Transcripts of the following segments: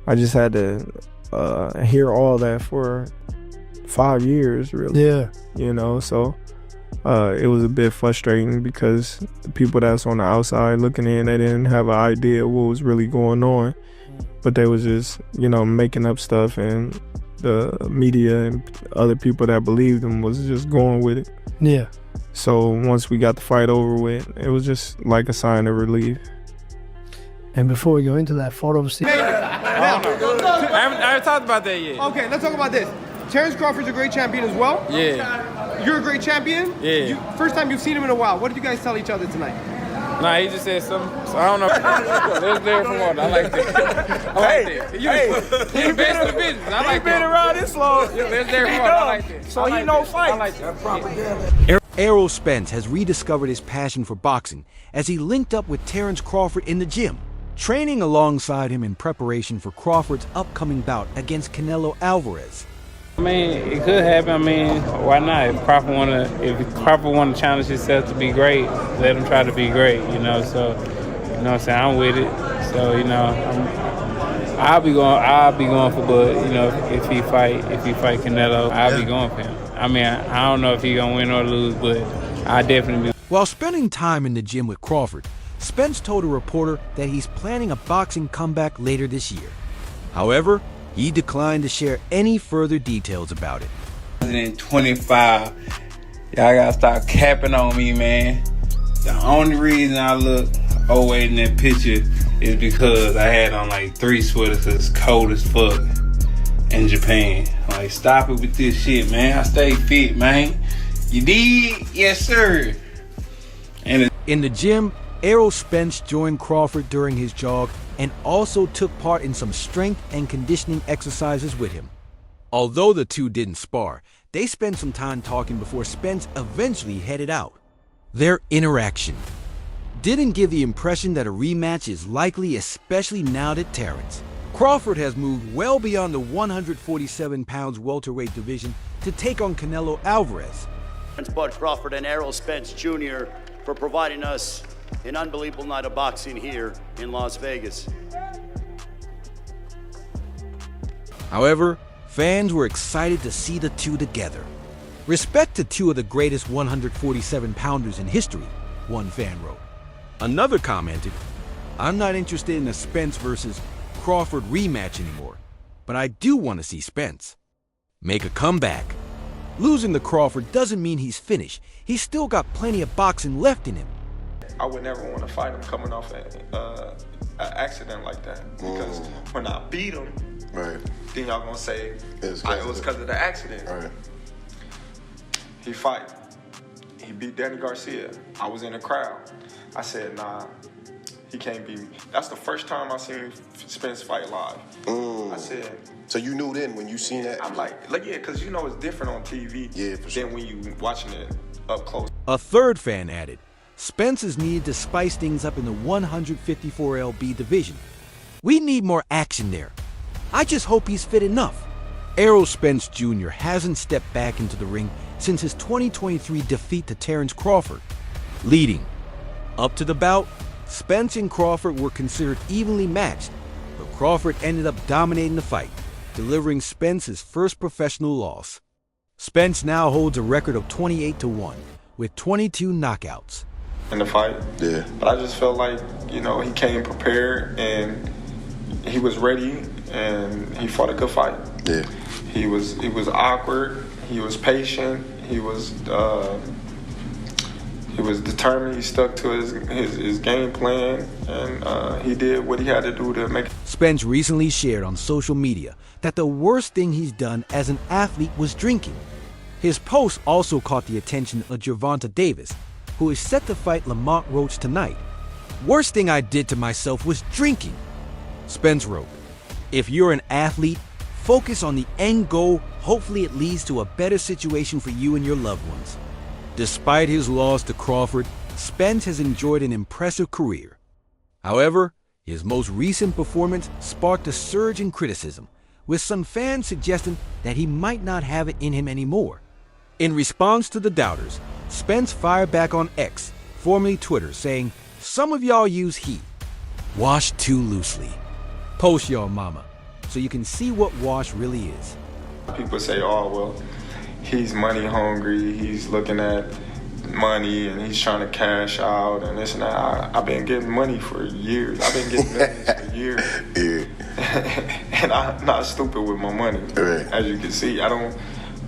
I just had to hear all that for 5 years, really. Yeah. You know, so it was a bit frustrating because the people that's on the outside looking in, they didn't have an idea what was really going on, but they was just, you know, making up stuff, and the media and other people that believed them was just going with it. Yeah. So once we got the fight over with, it was just like a sign of relief. And before we go into that fight, obviously. I haven't talked about that yet. Okay, let's talk about this. Terence Crawford's a great champion as well. Yeah. You're a great champion. Yeah. First time you've seen him in a while. What did you guys tell each other tonight? Nah, he just said something. So I don't know. There's there for one. I like that. I like that. He's the best in the business. I like that. He's been around this long. There's there for one. I like that. So he know fights. I like that. Errol Spence has rediscovered his passion for boxing as he linked up with Terence Crawford in the gym, training alongside him in preparation for Crawford's upcoming bout against Canelo Alvarez. I mean, it could happen. I mean, why not? If Crawford wanna challenge himself to be great, let him try to be great. You know, so you know what I'm saying. I'm with it. So you know, I'll be going for Bud. You know, if he fight Canelo, I'll be going for him. I mean, I don't know if he's gonna win or lose, but I definitely be. While spending time in the gym with Crawford, Spence told a reporter that he's planning a boxing comeback later this year. However, he declined to share any further details about it. 125. Y'all gotta stop capping on me, man. The only reason I look 08 in that picture is because I had on like 3 sweaters 'cause it's cold as fuck in Japan. Like, stop it with this shit, man. I stay fit, man. You did? Yes, sir. And in the gym, Errol Spence joined Crawford during his jog and also took part in some strength and conditioning exercises with him. Although the two didn't spar, they spent some time talking before Spence eventually headed out. Their interaction didn't give the impression that a rematch is likely, especially now that Terence Crawford has moved well beyond the 147 pounds welterweight division to take on Canelo Alvarez. Bud Crawford and Errol Spence Jr. for providing us an unbelievable night of boxing here in Las Vegas. However, fans were excited to see the two together. Respect to two of the greatest 147-pounders in history, one fan wrote. Another commented, "I'm not interested in a Spence versus Crawford rematch anymore, but I do want to see Spence make a comeback." Losing to Crawford doesn't mean he's finished. He's still got plenty of boxing left in him. I would never want to fight him coming off an accident like that, because when I beat him, then y'all gonna say it was because of the accident. Right. He beat Danny Garcia. I was in the crowd. I said, nah, he can't beat me. That's the first time I seen Spence fight live. I said. So you knew then when you seen that? I'm like yeah, because you know it's different on TV than when you watching it up close. A third fan added, Spence is needed to spice things up in the 154 lb division. We need more action there. I just hope he's fit enough. Errol Spence Jr. hasn't stepped back into the ring since his 2023 defeat to Terence Crawford. Leading up to the bout, Spence and Crawford were considered evenly matched, but Crawford ended up dominating the fight, delivering Spence his first professional loss. Spence now holds a record of 28-1 with 22 knockouts. In the fight, yeah. But I just felt like, you know, he came prepared and he was ready and he fought a good fight. Yeah. He was awkward. He was patient. He was determined. He stuck to his game plan, and he did what he had to do to make it. Spence recently shared on social media that the worst thing he's done as an athlete was drinking. His post also caught the attention of Gervonta Davis, who is set to fight Lamont Roach tonight. "Worst thing I did to myself was drinking," Spence wrote. "If you're an athlete, focus on the end goal. Hopefully it leads to a better situation for you and your loved ones." Despite his loss to Crawford, Spence has enjoyed an impressive career. However, his most recent performance sparked a surge in criticism, with some fans suggesting that he might not have it in him anymore. In response to the doubters, Spence fired back on X, formerly Twitter, saying, "Some of y'all use he. Wash too loosely. Post y'all mama. so you can see what Wash really is. People say, oh, well, he's money hungry, he's looking at money and he's trying to cash out and this and that. I've been getting money for years. I've been getting millions for years. Yeah. And I'm not stupid with my money. Right. As you can see, I don't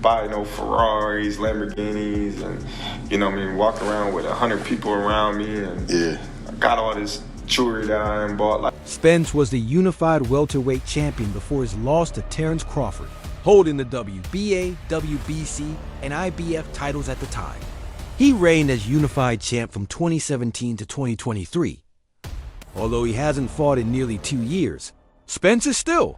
buy no Ferraris, Lamborghinis, and you know what I mean, walk around with 100 people around me and I got all this jewelry that I ain't bought. Spence was the unified welterweight champion before his loss to Terence Crawford, holding the WBA, WBC, and IBF titles at the time. He reigned as unified champ from 2017 to 2023. Although he hasn't fought in nearly 2 years, Spence is still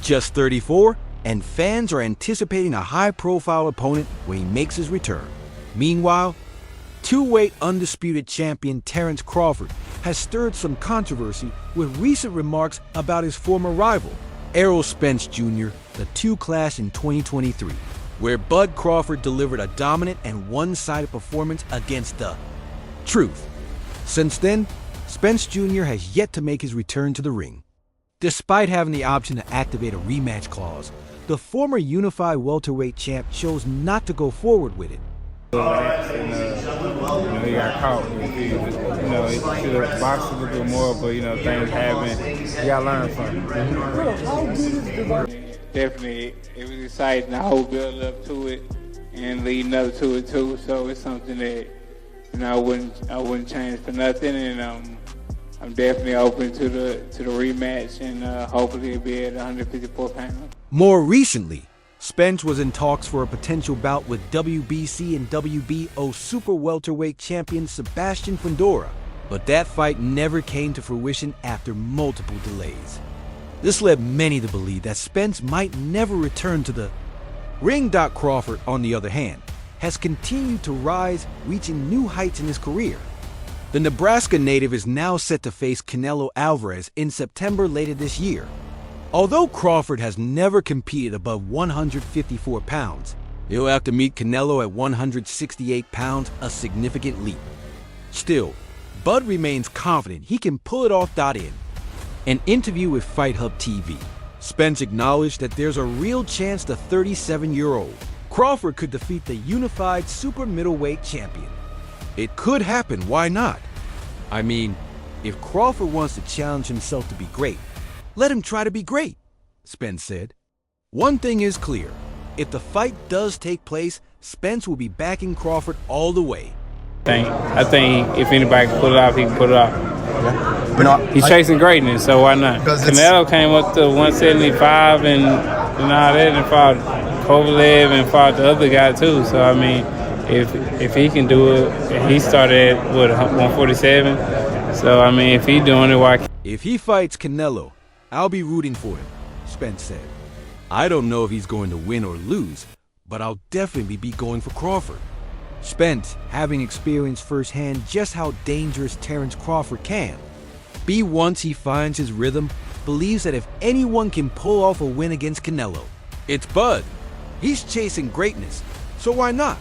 just 34, and fans are anticipating a high-profile opponent when he makes his return. Meanwhile, two-weight undisputed champion Terence Crawford has stirred some controversy with recent remarks about his former rival, Errol Spence Jr. The two clashed in 2023, where Bud Crawford delivered a dominant and one-sided performance against the Truth. Since then, Spence Jr. has yet to make his return to the ring. Despite having the option to activate a rematch clause, the former unified welterweight champ chose not to go forward with it. He got caught. He should have boxed a little bit more, but things happen. You gotta learn from it. Definitely, it was exciting. The whole build up to it and leading up to it too. So it's something that I wouldn't change for nothing. And I'm definitely open to the rematch, and hopefully it'll be at 154 pounds. More recently, Spence was in talks for a potential bout with WBC and WBO super welterweight champion Sebastian Fundora, but that fight never came to fruition after multiple delays. This led many to believe that Spence might never return to the ring. Crawford, on the other hand, has continued to rise, reaching new heights in his career. The Nebraska native is now set to face Canelo Alvarez in September later this year. Although Crawford has never competed above 154 pounds, he'll have to meet Canelo at 168 pounds, a significant leap. Still, Bud remains confident he can pull it off. In an interview with Fight Hub TV, Spence acknowledged that there's a real chance the 37-year-old Crawford could defeat the unified super middleweight champion. It could happen, why not? I mean, if Crawford wants to challenge himself to be great, let him try to be great, Spence said. One thing is clear. If the fight does take place, Spence will be backing Crawford all the way. I think if anybody can pull it off, he can pull it off. He's chasing greatness, so why not? Canelo came up to 175 and all that and fought Kovalev and fought the other guy too. So, I mean, if he can do it, he started at, 147. So, I mean, if he's doing it, why can't he? If he fights Canelo, I'll be rooting for him, Spence said. I don't know if he's going to win or lose, but I'll definitely be going for Crawford. Spence, having experienced firsthand just how dangerous Terence Crawford can be once he finds his rhythm, believes that if anyone can pull off a win against Canelo, it's Bud. He's chasing greatness, so why not?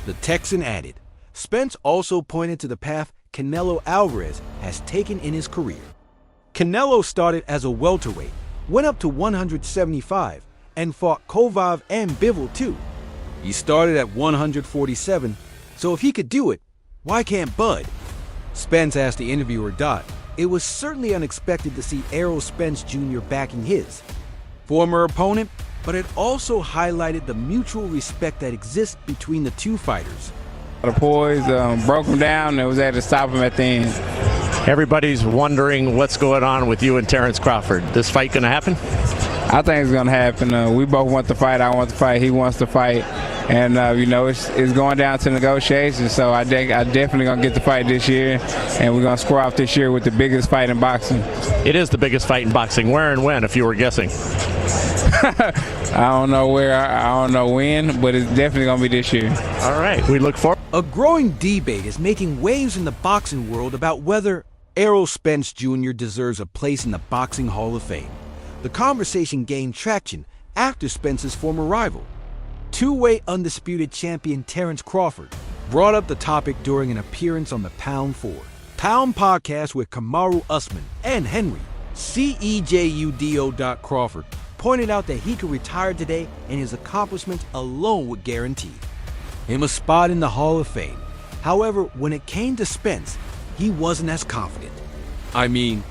The Texan added. Spence also pointed to the path Canelo Alvarez has taken in his career. Canelo started as a welterweight, went up to 175, and fought Kovalev and Bivol too. He started at 147, so if he could do it, why can't Bud? Spence asked the interviewer it was certainly unexpected to see Errol Spence Jr. backing his former opponent, but it also highlighted the mutual respect that exists between the two fighters. The poise broke him down and was able to stop him at the end. Everybody's wondering what's going on with you and Terence Crawford. This fight gonna happen? I think it's gonna happen. We both want to fight. I want to fight. He wants to fight, and it's going down to negotiations. So I definitely gonna get the fight this year, and we're gonna score off this year with the biggest fight in boxing. It is the biggest fight in boxing. Where and when, if you were guessing? I don't know where. I don't know when, but it's definitely gonna be this year. All right, we look forward. A growing debate is making waves in the boxing world about whether Errol Spence Jr. deserves a place in the Boxing Hall of Fame. The conversation gained traction after Spence's former rival, two-weight undisputed champion Terence Crawford, brought up the topic during an appearance on the Pound 4 Pound podcast with Kamaru Usman and Henry. CEJUDO. Crawford pointed out that he could retire today and his accomplishments alone would guarantee him a spot in the Hall of Fame. However, when it came to Spence, he wasn't as confident. I mean,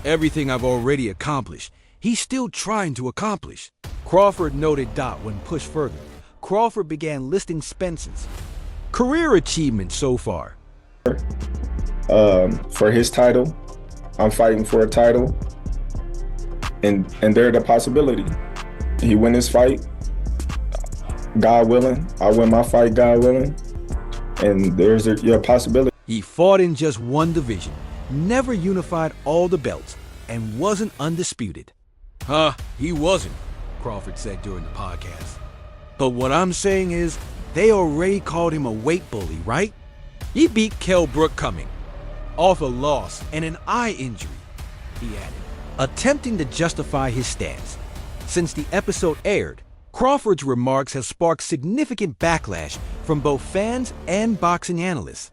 everything I've already accomplished, he's still trying to accomplish. Crawford noted. When pushed further, Crawford began listing Spence's career achievements so far. For his title, I'm fighting for a title, and there's the possibility. He win his fight, God willing. I win my fight, God willing, and there's a possibility. He fought in just one division, never unified all the belts, and wasn't undisputed. He wasn't, Crawford said during the podcast. But what I'm saying is, they already called him a weight bully, right? He beat Kell Brook coming off a loss and an eye injury, he added, attempting to justify his stance. Since the episode aired, Crawford's remarks have sparked significant backlash from both fans and boxing analysts.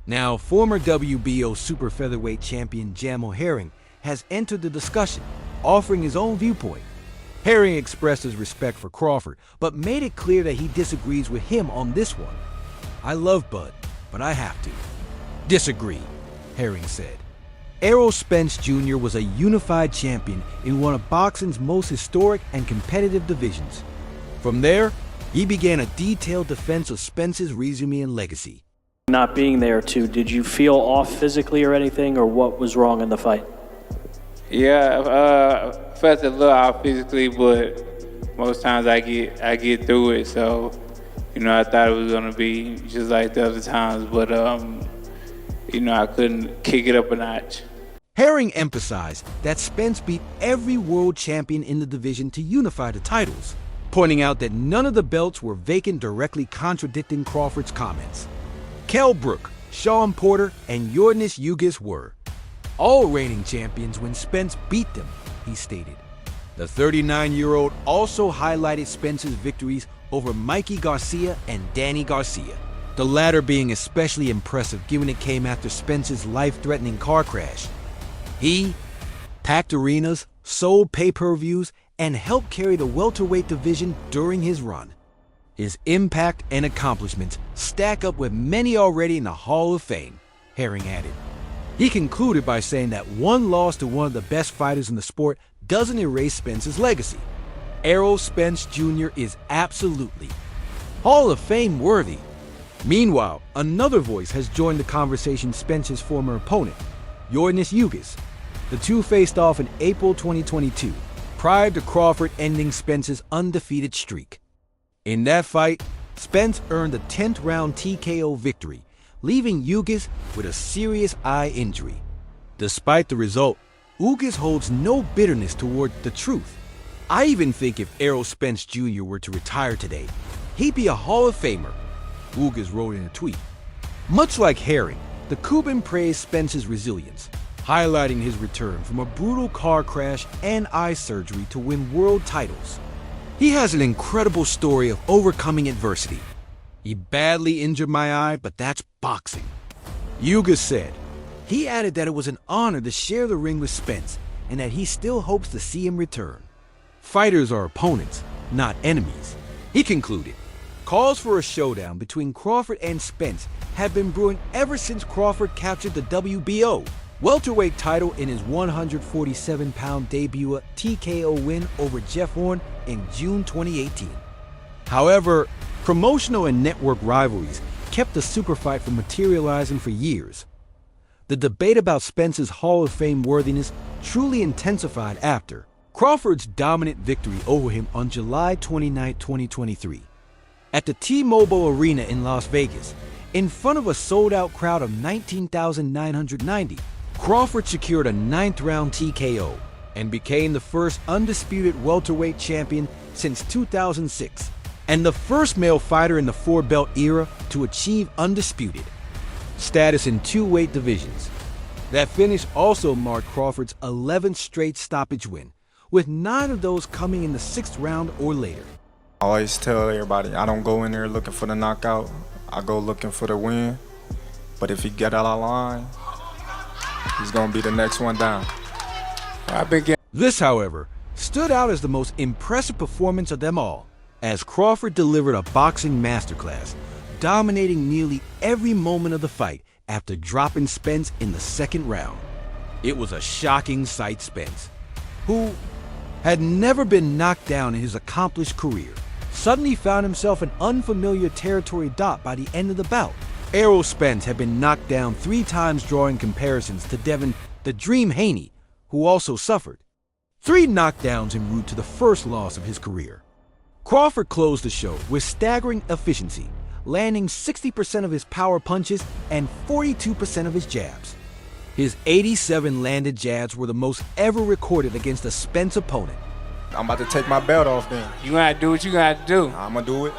Now, former WBO super featherweight champion Jamel Herring has entered the discussion, offering his own viewpoint. Herring expressed his respect for Crawford, but made it clear that he disagrees with him on this one. I love Bud, but I have to disagree, Herring said. Errol Spence Jr. was a unified champion in one of boxing's most historic and competitive divisions. From there, he began a detailed defense of Spence's resume and legacy. Not being there too, did you feel off physically or anything, or what was wrong in the fight? Yeah, felt a little off physically, but most times I get through it. So, I thought it was gonna be just like the other times, but I couldn't kick it up a notch. Herring emphasized that Spence beat every world champion in the division to unify the titles, pointing out that none of the belts were vacant, directly contradicting Crawford's comments. Kell Brook, Shawn Porter, and Yordenis Ugas were all reigning champions when Spence beat them, he stated. The 39-year-old also highlighted Spence's victories over Mikey Garcia and Danny Garcia, the latter being especially impressive given it came after Spence's life-threatening car crash. He packed arenas, sold pay-per-views, and helped carry the welterweight division during his run. His impact and accomplishments stack up with many already in the Hall of Fame, Herring added. He concluded by saying that one loss to one of the best fighters in the sport doesn't erase Spence's legacy. Errol Spence Jr. is absolutely Hall of Fame worthy. Meanwhile, another voice has joined the conversation, Spence's former opponent, Yordenis Ugas. The two faced off in April 2022, prior to Crawford ending Spence's undefeated streak. In that fight, Spence earned a 10th round TKO victory, leaving Ugas with a serious eye injury. Despite the result, Ugas holds no bitterness toward the truth. I even think if Errol Spence Jr. were to retire today, he'd be a Hall of Famer, Ugas wrote in a tweet. Much like Herring, the Cuban praised Spence's resilience, highlighting his return from a brutal car crash and eye surgery to win world titles. He has an incredible story of overcoming adversity. He badly injured my eye, but that's boxing, Ugas said. He added that it was an honor to share the ring with Spence and that he still hopes to see him return. Fighters are opponents, not enemies, he concluded. Calls for a showdown between Crawford and Spence have been brewing ever since Crawford captured the WBO welterweight title in his 147-pound debut TKO win over Jeff Horn in June 2018. However, promotional and network rivalries kept the super fight from materializing for years. The debate about Spence's Hall of Fame worthiness truly intensified after Crawford's dominant victory over him on July 29, 2023. At the T-Mobile Arena in Las Vegas, in front of a sold-out crowd of 19,990, Crawford secured a 9th round TKO and became the first undisputed welterweight champion since 2006, and the first male fighter in the four-belt era to achieve undisputed status in two weight divisions. That finish also marked Crawford's 11th straight stoppage win, with 9 of those coming in the 6th round or later. I always tell everybody, I don't go in there looking for the knockout. I go looking for the win. But if he get out of line, he's going to be the next one down. This, however, stood out as the most impressive performance of them all, as Crawford delivered a boxing masterclass, dominating nearly every moment of the fight after dropping Spence in the second round. It was a shocking sight. Spence, who had never been knocked down in his accomplished career, suddenly found himself in unfamiliar territory by the end of the bout. Errol Spence had been knocked down 3 times, drawing comparisons to Devin "The Dream" Haney, who also suffered 3 knockdowns en route to the first loss of his career. Crawford closed the show with staggering efficiency, landing 60% of his power punches and 42% of his jabs. His 87 landed jabs were the most ever recorded against a Spence opponent. I'm about to take my belt off then. You gotta do what you gotta do. I'm gonna do it.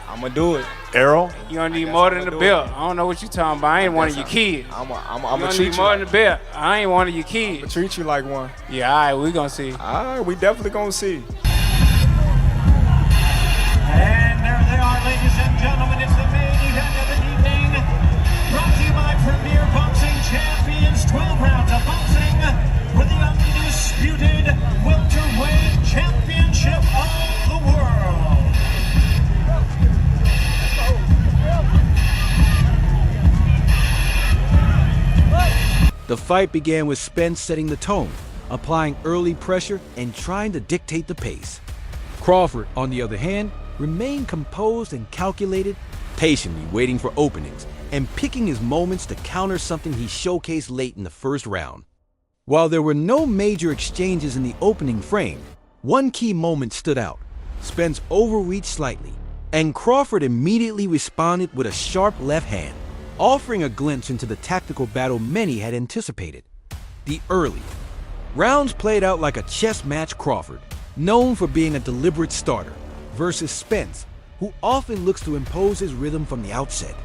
I'm gonna do it. Errol? You don't need more than the belt. I don't know what you talking about. I ain't one of your kids. I'm You gonna don't treat need you. more than the belt. I ain't one of your I'm kids. gonna treat you like one. Yeah, all right, we gonna see. All right, we definitely gonna see. And there they are, ladies and gentlemen. It's the main event of the evening. Brought to you by Premier Boxing Champions. 12 rounds of boxing for the undisputed welterweight championship of the world. The fight began with Spence setting the tone, applying early pressure and trying to dictate the pace. Crawford, on the other hand, remained composed and calculated, patiently waiting for openings and picking his moments to counter something he showcased late in the first round. While there were no major exchanges in the opening frame, one key moment stood out. Spence overreached slightly, and Crawford immediately responded with a sharp left hand, offering a glimpse into the tactical battle many had anticipated. The early rounds played out like a chess match. Crawford, known for being a deliberate starter, versus Spence, who often looks to impose his rhythm from the outset.